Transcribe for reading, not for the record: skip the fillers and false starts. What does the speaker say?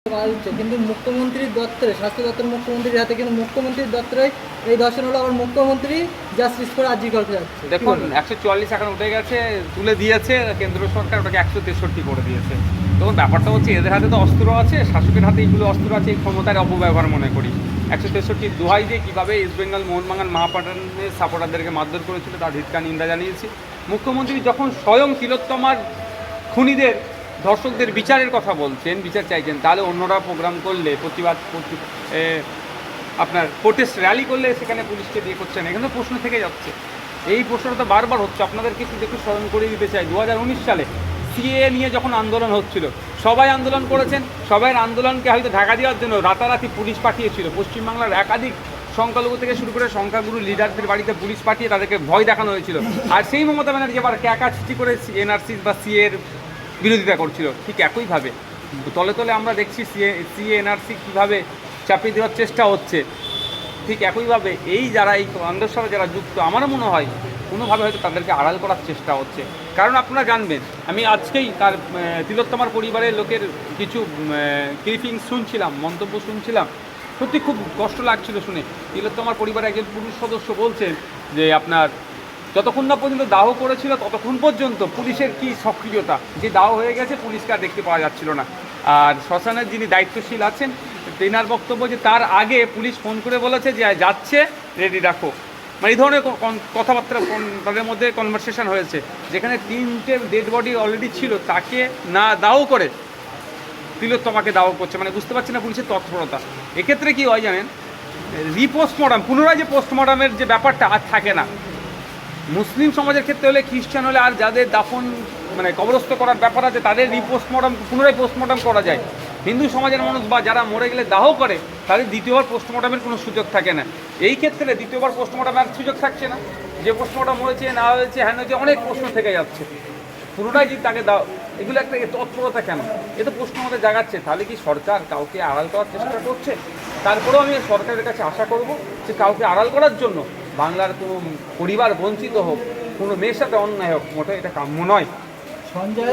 করা হচ্ছে, কিন্তু মুখ্যমন্ত্রীর দপ্তরে, স্বাস্থ্য দপ্তর মুখ্যমন্ত্রীর হাতে, কিন্তু মুখ্যমন্ত্রীর দপ্তরে এই ধর্ষণ হলো, আবার মুখ্যমন্ত্রী জাস্টিস করে আর্জি করতে যাচ্ছে। দেখুন 144 এখন উঠে গেছে, তুলে দিয়েছে কেন্দ্র সরকার, ওটাকে 163 করে দিয়েছে। তখন ব্যাপারটা হচ্ছে এদের হাতে তো অস্ত্র আছে, শাসকের হাতে এইগুলো অস্ত্র আছে, এই ক্ষমতার অপব্যবহার মনে করি। 163 দোহাই দিয়ে কীভাবে ইস্ট বেঙ্গল মোহনবাগান মহাপাটানের সাপোর্টারদেরকে মারধর করেছিল তার ধিক্কার নিন্দা জানিয়েছি। মুখ্যমন্ত্রী যখন স্বয়ং তিলোত্তমার খুনিদের, ধর্ষকদের বিচারের কথা বলছেন, বিচার চাইছেন, তাহলে অন্যরা প্রোগ্রাম করলে, প্রতিবাদ আপনার প্রোটেস্ট র্যালি করলে সেখানে পুলিশকে দিয়ে করছেন, এখানে প্রশ্ন থেকে যাচ্ছে। এই প্রশ্নটা তো বারবার হচ্ছে। আপনাদেরকে একটু দেখে স্মরণ করে দিতে চাই, 2019 সালে সিএএ নিয়ে যখন আন্দোলন হচ্ছিল, সবাই আন্দোলন করেছেন, সবাই আন্দোলনকে হয়তো ঢাকা দেওয়ার জন্য রাতারাতি পুলিশ পাঠিয়েছিল। পশ্চিমবাংলার একাধিক সংখ্যালঘু থেকে শুরু করে সংখ্যাগুরু লিডারদের বাড়িতে পুলিশ পাঠিয়ে তাদেরকে ভয় দেখানো হয়েছিল। আর সেই মমতা ব্যানার্জি আবার ক্যাকা সৃষ্টি করে এনআরসি বা সিএর বিরোধিতা করছিল। ঠিক একইভাবে তলে তলে আমরা দেখছি সিএ এনআরসি কীভাবে চাপিয়ে দেওয়ার চেষ্টা হচ্ছে। ঠিক একইভাবে এই যারা এই আন্দোলনের সাথে যারা যুক্ত, আমারও মনে হয় কোনোভাবে হয়তো তাদেরকে আড়াল করার চেষ্টা হচ্ছে। কারণ আপনারা জানবেন, আমি আজকেই তার তিলোত্তমার পরিবারের লোকের কিছু ক্লিপিং শুনছিলাম, মন্তব্য শুনছিলাম, সত্যি খুব কষ্ট লাগছিল শুনে। তিলোত্তমার পরিবারের একজন পুরুষ সদস্য বলছেন যে আপনার যতক্ষণ না পর্যন্ত দাহ করেছিল ততক্ষণ পর্যন্ত পুলিশের কি সক্রিয়তা, যে দাহ হয়ে গেছে পুলিশকে আর দেখতে পাওয়া যাচ্ছিল না। আর শ্মশানের যিনি দায়িত্বশীল আছেন তেনার বক্তব্য যে তার আগে পুলিশ ফোন করে বলেছে যে যাচ্ছে, রেডি রাখো। মানে এই ধরনের কথাবার্তা তাদের মধ্যে কনভারসেশন হয়েছে, যেখানে 3টে ডেড বডি অলরেডি ছিল, তাকে না দাহ করে তিলোত্তমাকে দাহ করছে। মানে বুঝতে পারছি না পুলিশের তৎপরতা। এক্ষেত্রে কি হয় জানেন, রিপোস্টমর্টম, পুনরায় যে পোস্টমর্টমের যে ব্যাপারটা আর থাকে না। মুসলিম সমাজের ক্ষেত্রে হলে, খ্রিস্টান হলে, আর যাদের দাফন মানে কবরস্থ করার ব্যাপার আছে তাদের রিপোস্টমর্টম, পুনরায় পোস্টমর্টম করা যায়। হিন্দু সমাজের মানুষ বা যারা মরে গেলে দাহ করে, তাদের দ্বিতীয়বার পোস্টমর্টমের কোনো সুযোগ থাকে না। এই ক্ষেত্রে দ্বিতীয়বার পোস্টমর্টমের সুযোগ থাকছে না। যে পোস্টমর্টম হয়েছে, না হয়েছে, হ্যাঁ হয়েছে, অনেক প্রশ্ন থেকে যাচ্ছে। পুরোটাই যদি তাকে দাও, এগুলো একটা তৎপরতা কেন? এ তো প্রশ্ন আমাদের জাগাচ্ছে। তাহলে কি সরকার কাউকে আড়াল করার চেষ্টা করছে? তারপরেও আমি সরকারের কাছে আশা করব যে কাউকে আড়াল করার জন্য বাংলার কোনো পরিবার বঞ্চিত হোক, কোনো মেয়ের সাথে অন্যায় হোক, মোটেই এটা কাম্য নয়। সঞ্জয়